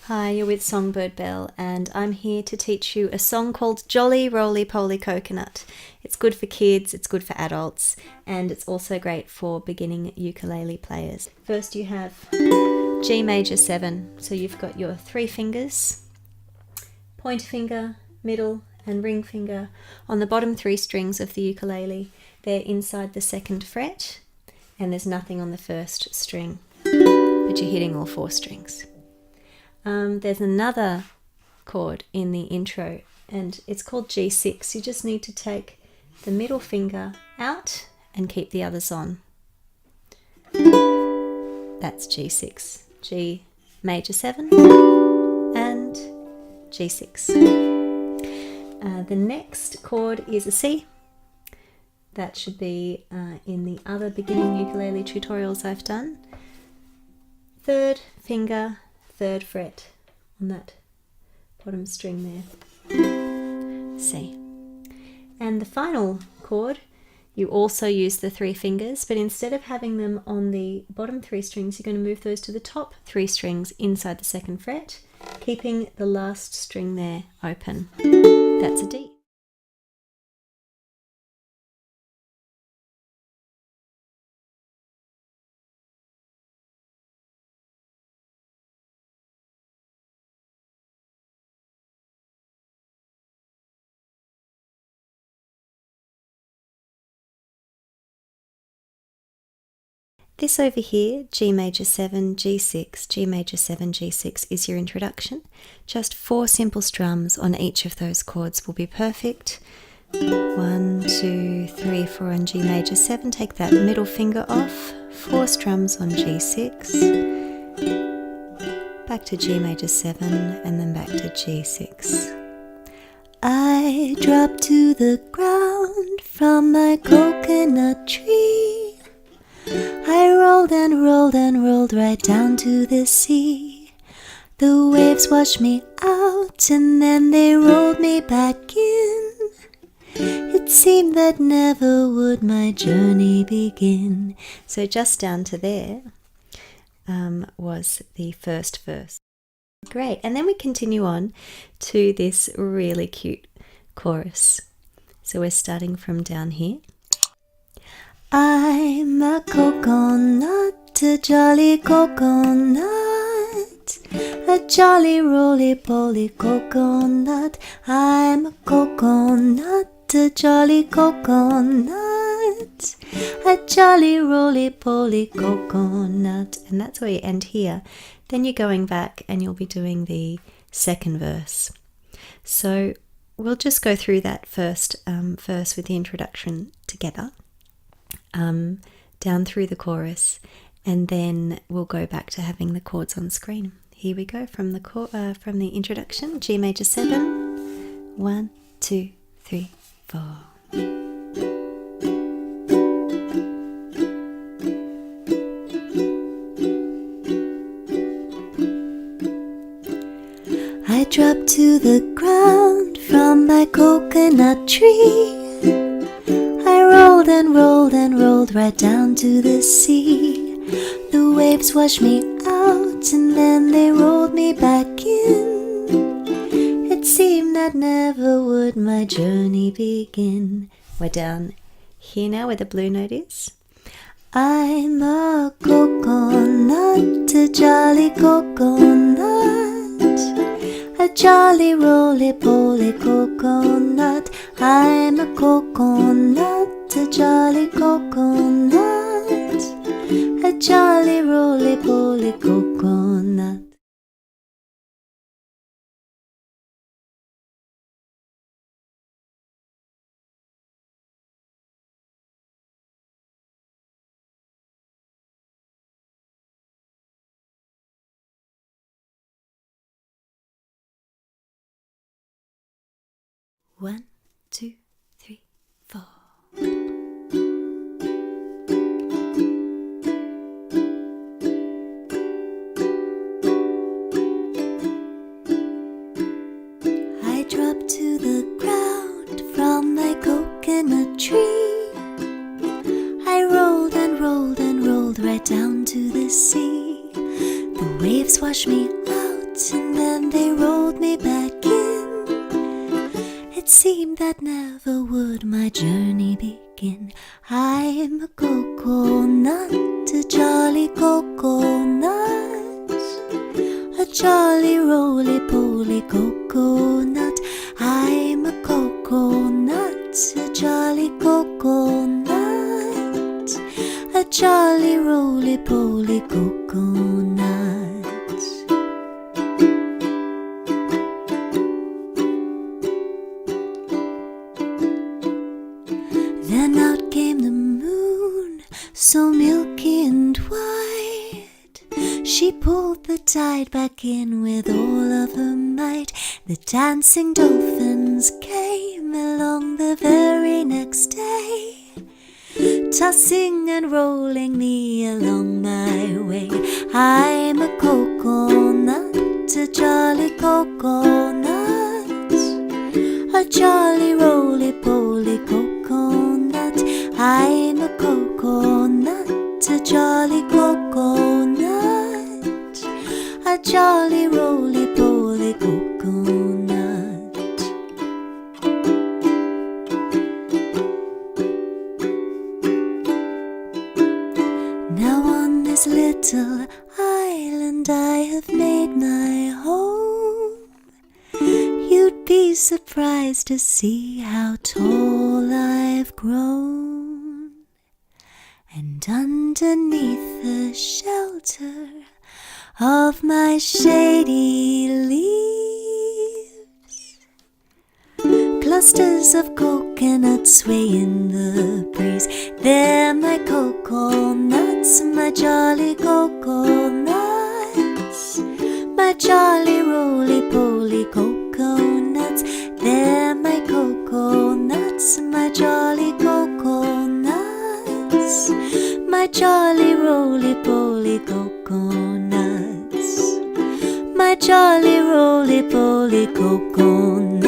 Hi, you're with Songbird Bel, and I'm here to teach you a song called Jolly Roly Poly Coconut. It's good for kids, it's good for adults, and it's also great for beginning ukulele players. First you have G major 7, so you've got your 3 fingers, pointer finger, middle and ring finger on the bottom 3 strings of the ukulele. They're inside the 2nd fret, and there's nothing on the 1st string, but you're hitting all 4 strings. There's another chord in the intro, and it's called G6. You just need to take the middle finger out and keep the others on. That's G6. G major 7 and G6. The next chord is a C. That should be in the other beginning ukulele tutorials I've done. 3rd finger, 3rd fret on that bottom string there, C. And the final chord, you also use the 3 fingers, but instead of having them on the bottom 3 strings, you're going to move those to the top 3 strings inside the 2nd fret, keeping the last string there open. That's a D. This over here, G major 7, G6, G major 7, G6 is your introduction. Just 4 simple strums on each of those chords will be perfect. 1, 2, 3, 4 on G major 7, take that middle finger off, 4 strums on G6, back to G major 7 and then back to G6. I dropped to the ground from my coconut tree. I rolled and rolled and rolled right down to the sea. The waves washed me out and then they rolled me back in. It seemed that never would my journey begin. So just down to there was the first verse. Great, and then we continue on to this really cute chorus. So we're starting from down here. I'm a coconut, a jolly coconut, a jolly roly-poly coconut. I'm a coconut, a jolly coconut, a jolly roly-poly coconut. And that's where you end here. Then you're going back and you'll be doing the 2nd verse. So we'll just go through that first verse with the introduction together. Down through the chorus, and then we'll go back to having the chords on screen. Here we go from the introduction. G major 7, 1, 2, 3, 4. I dropped to the ground from my coconut tree. I rolled and rolled and rolled right down to the sea. The waves washed me out and then they rolled me back in. It seemed that never would my journey begin. We're down here now where the blue note is. I'm a coconut, a jolly coconut, a jolly roly-poly coconut. I'm a coconut, a jolly coconut, a jolly roly-poly coconut. One, 2, 3, 4. I dropped to the ground from my coconut tree. I rolled and rolled and rolled right down to the sea. The waves washed me out and then they rolled me back in. It seemed that never would my journey begin. I'm a coconut, a jolly coconut, a jolly roly-poly coconut. I'm a coconut, a jolly coconut, a jolly roly-poly coconut. Then out came the moon, so milky and white. She pulled the tide back in with all of her might. The dancing dolphins came along the very next day, tossing and rolling me along my way. I'm a coconut, a jolly coconut, a jolly roly-poly coconut. I'm a coconut, a jolly coconut, a jolly roly-poly coconut. Now on this little island I have made my home. You'd be surprised to see how tall I've grown. And underneath the shelter of my shady leaves, clusters of coconuts sway in the breeze. They're my coconuts, my jolly coconuts, my jolly roly-poly coconuts. They're my coconuts, my jolly coconuts, my jolly roly-poly coconuts, my jolly roly-poly coconuts.